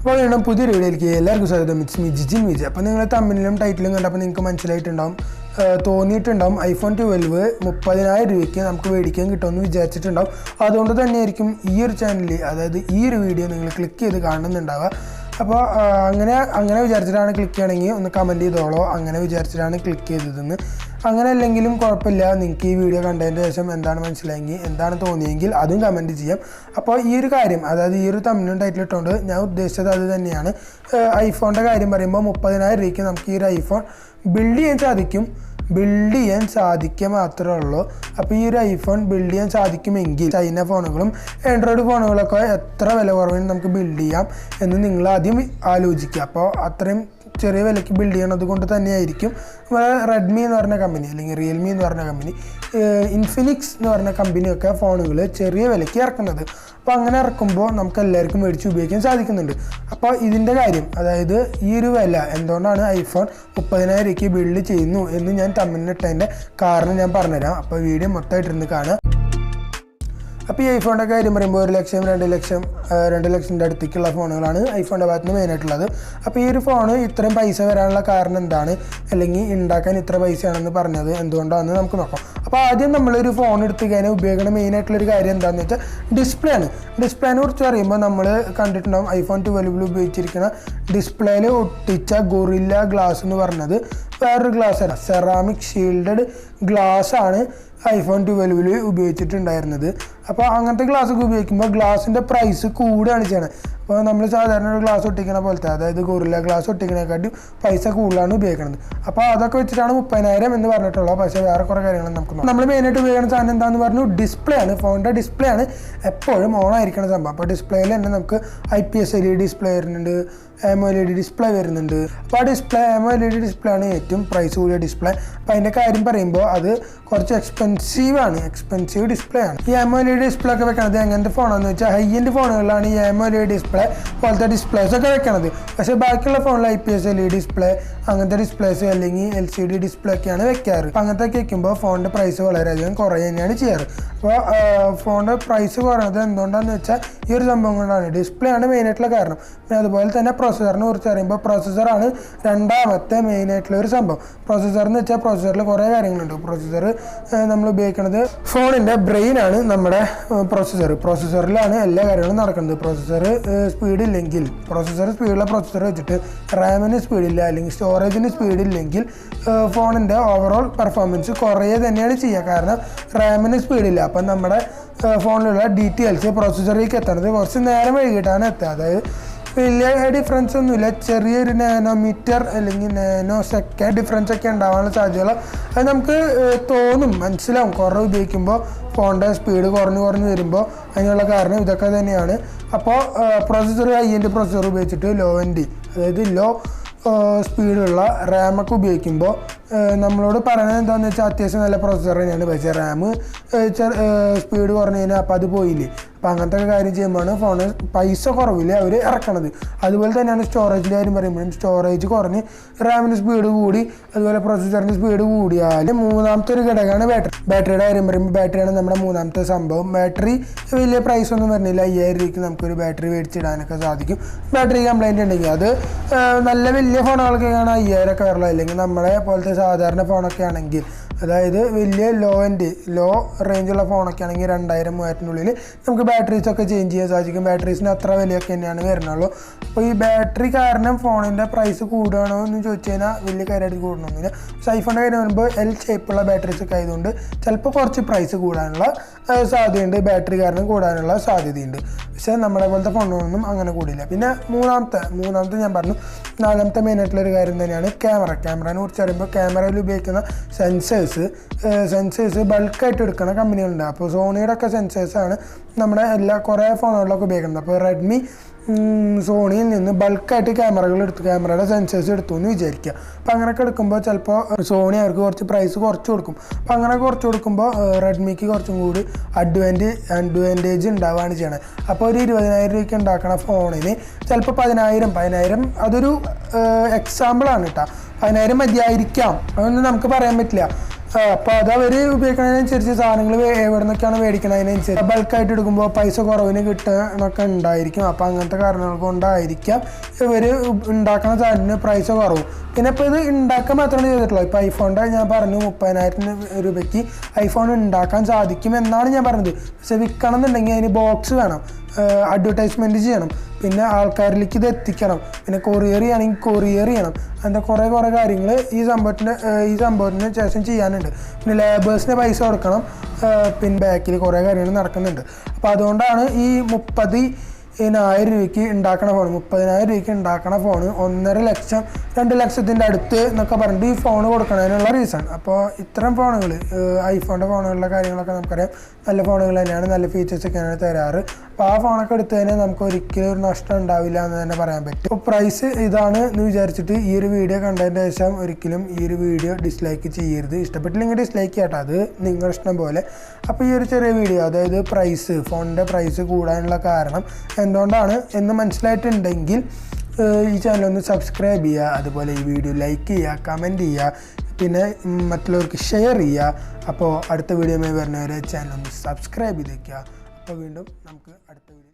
അപ്പോൾ വീണ്ടും പുതിയൊരു വീഡിയോയിലേക്ക് എല്ലാവർക്കും സ്വാഗതം. It's me Jijin Vijay. അപ്പോൾ നിങ്ങൾ തമ്മിലും ടൈറ്റിലും കണ്ടപ്പോൾ നിങ്ങൾക്ക് മനസ്സിലായിട്ടുണ്ടാവും, തോന്നിയിട്ടുണ്ടാവും iPhone 12 30,000 രൂപയ്ക്ക് നമുക്ക് മേടിക്കാൻ കിട്ടുമെന്ന് വിചാരിച്ചിട്ടുണ്ടാവും. അതുകൊണ്ട് തന്നെയായിരിക്കും ഈ ഒരു ചാനലിൽ, അതായത് ഈ ഒരു വീഡിയോ നിങ്ങൾ ക്ലിക്ക് ചെയ്ത് കാണുന്നുണ്ടാവുക. അപ്പോൾ അങ്ങനെ വിചാരിച്ചിട്ടാണ് ക്ലിക്ക് ചെയ്യണമെങ്കിൽ ഒന്ന് കമൻറ്റ് ചെയ്തോളോ, അങ്ങനെ വിചാരിച്ചിട്ടാണ് ക്ലിക്ക് ചെയ്തതെന്ന്. അങ്ങനെ അല്ലെങ്കിലും കുഴപ്പമില്ല, നിങ്ങൾക്ക് ഈ വീഡിയോ കണ്ടതിന് ശേഷം എന്താണ് മനസ്സിലായെങ്കിൽ, എന്താണ് തോന്നിയെങ്കിൽ അതും കമൻറ്റ് ചെയ്യാം. അപ്പോൾ ഈ ഒരു കാര്യം, അതായത് ഈ ഒരു തമ്മിലും ടൈറ്റിൽ ഇട്ടുകൊണ്ട് ഞാൻ ഉദ്ദേശിച്ചത് അത് തന്നെയാണ്. ഐഫോണിൻ്റെ കാര്യം പറയുമ്പോൾ 30,000 രൂപയ്ക്ക് നമുക്ക് ഈ ഒരു ഐഫോൺ ബിൽഡ് ചെയ്യാൻ സാധിക്കുക മാത്രമേ ഉള്ളൂ. അപ്പോൾ ഈ ഒരു ഐഫോൺ ബിൽഡ് ചെയ്യാൻ സാധിക്കുമെങ്കിൽ ചൈന ഫോണുകളും ആൻഡ്രോയിഡ് ഫോണുകളൊക്കെ എത്ര വില കുറവിന് നമുക്ക് ബിൽഡ് ചെയ്യാം എന്ന് നിങ്ങൾ ആദ്യം ആലോചിക്കുക. അപ്പോൾ അത്രയും ചെറിയ വിലയ്ക്ക് ബിൽഡ് ചെയ്യണത് കൊണ്ട് തന്നെയായിരിക്കും റെഡ്മി എന്ന് പറഞ്ഞ കമ്പനി, അല്ലെങ്കിൽ റിയൽമി എന്ന് പറഞ്ഞ കമ്പനി, ഇൻഫിനിക്സ് എന്ന് പറഞ്ഞ കമ്പനിയൊക്കെ ഫോണുകൾ ചെറിയ വിലയ്ക്ക് ഇറക്കുന്നത്. അപ്പോൾ അങ്ങനെ ഇറക്കുമ്പോൾ നമുക്ക് എല്ലാവർക്കും മേടിച്ച് ഉപയോഗിക്കാൻ സാധിക്കുന്നുണ്ട്. അപ്പോൾ ഇതിൻ്റെ കാര്യം, അതായത് ഈ ഒരു വില എന്തുകൊണ്ടാണ് ഐഫോൺ 30,000 രൂപയ്ക്ക് ബിൽഡ് ചെയ്യുന്നു എന്ന് ഞാൻ തമ്മിലിട്ടതിൻ്റെ കാരണം ഞാൻ പറഞ്ഞുതരാം. അപ്പോൾ വീഡിയോ മൊത്തമായിട്ടിരുന്ന് കാണുക. അപ്പോൾ ഈ ഐഫോണിൻ്റെ കാര്യം പറയുമ്പോൾ 1 ലക്ഷം 2 ലക്ഷം 2 ലക്ഷത്തിൻ്റെ അടുത്തേക്കുള്ള ഫോണുകളാണ് ഐഫോണിൻ്റെ ഭാഗത്ത് നിന്ന് മെയിനായിട്ടുള്ളത്. അപ്പോൾ ഈ ഒരു ഫോണ് ഇത്രയും പൈസ വരാനുള്ള കാരണം എന്താണ്, അല്ലെങ്കിൽ ഉണ്ടാക്കാൻ ഇത്ര പൈസയാണെന്ന് പറഞ്ഞത് എന്തുകൊണ്ടാണെന്ന് നമുക്ക് നോക്കാം. അപ്പോൾ ആദ്യം നമ്മളൊരു ഫോൺ എടുത്ത് കഴിഞ്ഞാൽ ഉപയോഗിക്കുന്ന മെയിനായിട്ടുള്ളൊരു കാര്യം എന്താണെന്ന് വെച്ചാൽ ഡിസ്പ്ലേനെ കുറിച്ച് പറയുമ്പോൾ നമ്മൾ കണ്ടിട്ടുണ്ടാകും, iPhone 12 ഉപയോഗിച്ചിരിക്കുന്ന ഡിസ്പ്ലേയിൽ ഒട്ടിച്ച ഗൊറില്ല ഗ്ലാസ് എന്ന് പറഞ്ഞത് വേറൊരു ഗ്ലാസ്സാണ്. സെറാമിക് ഷീൽഡഡ് ഗ്ലാസ്സാണ് iPhone 12 ഉപയോഗിച്ചിട്ടുണ്ടായിരുന്നത്. അപ്പോൾ അങ്ങനത്തെ ഗ്ലാസ്സൊക്കെ ഉപയോഗിക്കുമ്പോൾ ഗ്ലാസിൻ്റെ പ്രൈസ് കൂടുകയാണ് ചെയ്യണത്. അപ്പോൾ നമ്മൾ സാധാരണ ഒരു ഗ്ലാസ് ഒട്ടിക്കണ പോലത്തെ, അതായത് ഗൊറില്ല ഗ്ലാസ് ഒട്ടിക്കണേക്കാട്ടും പൈസ കൂടുതലാണ് ഉപയോഗിക്കുന്നത്. അപ്പോൾ അതൊക്കെ വെച്ചിട്ടാണ് 30,000 എന്ന് പറഞ്ഞിട്ടുള്ളത്. പക്ഷേ വേറെ കുറേ കാര്യങ്ങൾ നമുക്ക് നോക്കാം. നമ്മൾ മെയിനായിട്ട് ഉപയോഗിക്കുന്ന സാധനം എന്താണെന്ന് പറഞ്ഞു, ഡിസ്പ്ലേ ആണ്. ഫോണിൻ്റെ ഡിസ്പ്ലേ ആണ് എപ്പോഴും ഓൺ ആയിരിക്കുന്ന സംഭവം. അപ്പോൾ ഡിസ്പ്ലേയിൽ തന്നെ നമുക്ക് IPS LED ഡിസ്പ്ലേ വരുന്നുണ്ട്, AMOLED ഡിസ്പ്ലേ വരുന്നുണ്ട്. അപ്പോൾ ആ ഡിസ്പ്ലേ AMOLED ഡിസ്പ്ലേ ആണ് ഏറ്റവും പ്രൈസ് കൂടിയ ഡിസ്പ്ലേ. അപ്പോൾ അതിൻ്റെ കാര്യം പറയുമ്പോൾ അത് കുറച്ച് എക്സ്പെൻസീവ് ഡിസ്പ്ലേ ആണ്. ഈ AMOLED ഡിസ്പ്ലേ ഒക്കെ വെക്കണത് എങ്ങനത്തെ ഫോണാണെന്ന് വെച്ചാൽ ഹൈ എൻഡ് ഫോണുകളിലാണ് ഈ AMOLED ഡിസ്പ്ലേ പോലത്തെ ഡിസ്പ്ലേസ് ഒക്കെ വെക്കണത്. പക്ഷേ ബാക്കിയുള്ള ഫോണിൽ IPS LED ഡിസ്പ്ലേ അങ്ങനത്തെ ഡിസ്പ്ലേസ് അല്ലെങ്കിൽ LCD ഡിസ്പ്ലേ ഒക്കെയാണ് വെക്കാറ്. അപ്പോൾ അങ്ങനത്തെ ഒക്കെ വെക്കുമ്പോൾ ഫോണിൻ്റെ പ്രൈസ് വളരെയധികം കുറയുക തന്നെയാണ് ചെയ്യാറ്. അപ്പോൾ ഫോണിൻ്റെ പ്രൈസ് കുറയുന്നത് എന്തുകൊണ്ടാണെന്ന് വെച്ചാൽ ഈ ഒരു സംഭവം കൊണ്ടാണ്. ഡിസ്പ്ലേ ആണ് മെയിനായിട്ടുള്ള കാരണം. പിന്നെ അതുപോലെ തന്നെ പ്രോസസ്സറിനെ കുറിച്ച് പറയുമ്പോൾ പ്രോസസ്സറാണ് രണ്ടാമത്തെ മെയിനായിട്ടുള്ള ഒരു സംഭവം. പ്രോസസ്സർ എന്ന് വെച്ചാൽ പ്രോസസ്സറിൽ കുറേ കാര്യങ്ങളുണ്ട്. പ്രോസസ്സർ നമ്മൾ ഉപയോഗിക്കുന്നത് ഫോണിൻ്റെ ബ്രെയിനാണ് നമ്മുടെ പ്രോസസ്സറിലാണ് എല്ലാ കാര്യങ്ങളും നടക്കുന്നത്. പ്രോസസ്സർ സ്പീഡുള്ള പ്രോസസ്സർ വെച്ചിട്ട് റാമിന് സ്പീഡില്ല, അല്ലെങ്കിൽ സ്റ്റോറേജിന് സ്പീഡില്ലെങ്കിൽ ഫോണിൻ്റെ ഓവറോൾ പെർഫോമൻസ് കുറേ തന്നെയാണ് ചെയ്യുക. കാരണം റാമിന് സ്പീഡില്ല. അപ്പം നമ്മുടെ ഫോണിലുള്ള ഡീറ്റെയിൽസ് പ്രോസസ്സറിലേക്ക് എത്തുന്നത് കുറച്ച് നേരം വൈകിട്ടാണ് എത്തുക. അതായത് വലിയ ഡിഫറൻസ് ഒന്നുമില്ല, ചെറിയൊരു നാനോമീറ്റർ അല്ലെങ്കിൽ നാനോ സെക്കൻഡ് ഡിഫറൻസ് ഒക്കെ ഉണ്ടാവാനുള്ള സാധ്യതകൾ അത് നമുക്ക് മനസ്സിലാവും കുറവ് ഉപയോഗിക്കുമ്പോൾ. ഫോണിൻ്റെ സ്പീഡ് കുറഞ്ഞു വരുമ്പോൾ അതിനുള്ള കാരണം ഇതൊക്കെ തന്നെയാണ്. അപ്പോൾ ഹൈ എൻഡ് പ്രോസസ്സർ ഉപയോഗിച്ചിട്ട് അതായത് ലോ സ്പീഡുള്ള റാമൊക്കെ ഉപയോഗിക്കുമ്പോൾ നമ്മളോട് പറയുന്നത് എന്താണെന്ന് വെച്ചാൽ അത്യാവശ്യം നല്ല പ്രോസസ്സർ തന്നെയാണ്. പക്ഷേ റാം സ്പീഡ് കുറഞ്ഞു കഴിഞ്ഞാൽ അപ്പോൾ അത് പോയില്ലേ. അപ്പോൾ അങ്ങനത്തെ കാര്യം ചെയ്യുമ്പോഴാണ് ഫോണ് പൈസ കുറവില്ല അവർ ഇറക്കണത്. അതുപോലെ തന്നെയാണ് സ്റ്റോറേജിൻ്റെ കാര്യം പറയുമ്പോഴും സ്റ്റോറേജ് കുറഞ്ഞ് റാമിൻ്റെ സ്പീഡ് കൂടി, അതുപോലെ പ്രോസസ്സറിൻ്റെ സ്പീഡ് കൂടിയാൽ മൂന്നാമത്തെ ഒരു ഘടകമാണ് ബാറ്ററിയുടെ കാര്യം പറയുമ്പോൾ ബാറ്ററിയാണ് നമ്മുടെ മൂന്നാമത്തെ സംഭവം. ബാറ്ററി വലിയ പ്രൈസ് ഒന്നും വരുന്നില്ല. 5,000 രൂപയ്ക്ക് നമുക്കൊരു ബാറ്ററി മേടിച്ചിടാനൊക്കെ സാധിക്കും. ബാറ്ററി കംപ്ലൈൻറ്റ് ഉണ്ടെങ്കിൽ അത് നല്ല വലിയ ഫോണുകൾക്കൊക്കെയാണ് 5,000 ഒക്കെ വരുള്ളൂ. അല്ലെങ്കിൽ നമ്മളെ പോലത്തെ സാധാരണ ഫോണൊക്കെ ആണെങ്കിൽ, അതായത് വലിയ ലോ റേഞ്ചുള്ള ഫോണൊക്കെ ആണെങ്കിൽ 2,000-3,000-നുള്ളിൽ നമുക്ക് ബാറ്ററീസൊക്കെ ചേഞ്ച് ചെയ്യാൻ സാധിക്കും. ബാറ്ററീസിന് അത്ര വിലയൊക്കെ തന്നെയാണ് വരുന്നുള്ളൂ. അപ്പോൾ ഈ ബാറ്ററി കാരണം ഫോണിൻ്റെ പ്രൈസ് കൂടുകയാണോ എന്ന് ചോദിച്ചു കഴിഞ്ഞാൽ വലിയ കാര്യമായിട്ട് കൂടണമെന്നില്ല. പക്ഷേ ഐഫോണിൻ്റെ കാര്യം വരുമ്പോൾ L-ഷേപ്പുള്ള ബാറ്ററീസൊക്കെ ആയതുകൊണ്ട് ചിലപ്പോൾ കുറച്ച് പ്രൈസ് കൂടാനുള്ള സാധ്യതയുണ്ട്, ബാറ്ററി കാരണം കൂടാനുള്ള സാധ്യതയുണ്ട്. പക്ഷേ നമ്മളെ പോലത്തെ ഫോണുകളൊന്നും അങ്ങനെ കൂടില്ല. പിന്നെ മൂന്നാമത്തെ ഞാൻ പറഞ്ഞു, 4ാമത്തെ മെയിനായിട്ടുള്ളൊരു കാര്യം തന്നെയാണ് ക്യാമറനെ കുറിച്ച് പറയുമ്പോൾ ക്യാമറയിൽ ഉപയോഗിക്കുന്ന സെൻസേഴ്സ് ബൾക്കായിട്ട് എടുക്കുന്ന കമ്പനികളുണ്ട്. അപ്പോൾ സോണിയുടെ ഒക്കെ സെൻസേഴ്സാണ് നമ്മുടെ കുറേ ഫോണുകളിലൊക്കെ ഉപയോഗിക്കുന്നത്. അപ്പോൾ റെഡ്മി സോണിയിൽ നിന്ന് ബൾക്കായിട്ട് ക്യാമറയുടെ സെൻസേഴ്സ് എടുത്തു എന്ന് വിചാരിക്കുക. അപ്പോൾ അങ്ങനെയൊക്കെ എടുക്കുമ്പോൾ ചിലപ്പോൾ സോണി അവർക്ക് കുറച്ച് പ്രൈസ് കുറച്ച് കൊടുക്കും. അപ്പോൾ അങ്ങനെ കുറച്ച് കൊടുക്കുമ്പോൾ റെഡ്മിക്ക് കുറച്ചും കൂടി അഡ്വാൻറ്റേജ് ഉണ്ടാവുകയാണ് ചെയ്യണത്. അപ്പോൾ ഒരു 20,000 രൂപയ്ക്ക് ഉണ്ടാക്കുന്ന ഫോണിന് ചിലപ്പോൾ 10,000 അതൊരു എക്സാമ്പിളാണ് കേട്ടോ. 10,000 മതിയായിരിക്കാം, അതൊന്നും നമുക്ക് പറയാൻ പറ്റില്ല. അപ്പോൾ അത് അവർ ഉപയോഗിക്കുന്നതിനനുസരിച്ച് സാധനങ്ങൾ എവിടെ നിന്നൊക്കെയാണ് മേടിക്കുന്നതിനനുസരിച്ച് ബൾക്കായിട്ട് എടുക്കുമ്പോൾ പൈസ കുറവിന് കിട്ടുന്നൊക്കെ ഉണ്ടായിരിക്കും. അപ്പോൾ അങ്ങനത്തെ കാരണങ്ങൾ കൊണ്ടായിരിക്കാം ഇവർ ഉണ്ടാക്കുന്ന സാധനത്തിന് പ്രൈസ് കുറവും. പിന്നെ ഇപ്പോൾ ഇത് ഉണ്ടാക്കാൻ മാത്രമേ ചെയ്തിട്ടുള്ളൂ. ഇപ്പോൾ ഐഫോണിൻ്റെ ഞാൻ പറഞ്ഞു 30,000 രൂപയ്ക്ക് ഐഫോൺ ഉണ്ടാക്കാൻ സാധിക്കും എന്നാണ് ഞാൻ പറഞ്ഞത്. പക്ഷെ വിൽക്കണം എന്നുണ്ടെങ്കിൽ അതിന് ബോക്സ് വേണം, അഡ്വർടൈസ്മെൻറ്റ് ചെയ്യണം, പിന്നെ ആൾക്കാരിലേക്ക് ഇത് എത്തിക്കണം, പിന്നെ കൊറിയർ ചെയ്യണമെങ്കിൽ കൊറിയർ ചെയ്യണം. അങ്ങനത്തെ കുറേ കാര്യങ്ങൾ ഈ സംഭവത്തിന് ശേഷം ചെയ്യാനുണ്ട്. പിന്നെ ലേബേഴ്സിന് പൈസ കൊടുക്കണം, പിന്നെ ബാക്കിൽ കുറേ കാര്യങ്ങൾ നടക്കുന്നുണ്ട്. അപ്പോൾ അതുകൊണ്ടാണ് ഈ 30,000 രൂപയ്ക്ക് ഉണ്ടാക്കണ ഫോൺ, 30,000 രൂപയ്ക്ക് ഉണ്ടാക്കണ ഫോൺ 1.5 ലക്ഷം 2 ലക്ഷത്തിൻ്റെ അടുത്ത് എന്നൊക്കെ പറഞ്ഞിട്ട് ഈ ഫോൺ കൊടുക്കണതിനുള്ള റീസൺ. അപ്പോൾ ഇത്തരം ഫോണുകൾ ഐഫോണിൻ്റെ ഫോണുകളുടെ കാര്യങ്ങളൊക്കെ നമുക്കറിയാം, നല്ല ഫോണുകൾ തന്നെയാണ്, നല്ല ഫീച്ചേഴ്സൊക്കെയാണ് തരാറ്. അപ്പോൾ ആ ഫോണൊക്കെ എടുത്തു കഴിഞ്ഞാൽ നമുക്ക് ഒരിക്കലും ഒരു നഷ്ടം ഉണ്ടാവില്ല എന്ന് തന്നെ പറയാൻ പറ്റും. അപ്പോൾ പ്രൈസ് ഇതാണ് എന്ന് വിചാരിച്ചിട്ട് ഈ ഒരു വീഡിയോ കണ്ടതിന് ശേഷം ഒരിക്കലും ഈ ഒരു വീഡിയോ ഡിസ്ലൈക്ക് ചെയ്യരുത്. ഇഷ്ടപ്പെട്ടില്ലെങ്കിൽ ഡിസ്ലൈക്ക് ചെയ്യട്ടെ, അത് നിങ്ങളുടെ ഇഷ്ടം പോലെ. അപ്പോൾ ഈ ഒരു ചെറിയ വീഡിയോ, അതായത് ഫോണിൻ്റെ പ്രൈസ് കൂടാനുള്ള കാരണം എന്തുകൊണ്ടാണ് എന്ന് മനസ്സിലായിട്ടുണ്ടെങ്കിൽ ഈ ചാനലൊന്ന് സബ്സ്ക്രൈബ് ചെയ്യുക, അതുപോലെ ഈ വീഡിയോ ലൈക്ക് ചെയ്യുക, കമൻറ്റ് ചെയ്യുക, പിന്നെ മറ്റുള്ളവർക്ക് ഷെയർ ചെയ്യുക. അപ്പോൾ അടുത്ത വീഡിയോയുമായി വരുന്നവരെ ചാനലൊന്ന് സബ്സ്ക്രൈബ് ചെയ്തേക്കുക. അപ്പോൾ വീണ്ടും നമുക്ക് അടുത്ത വീഡിയോ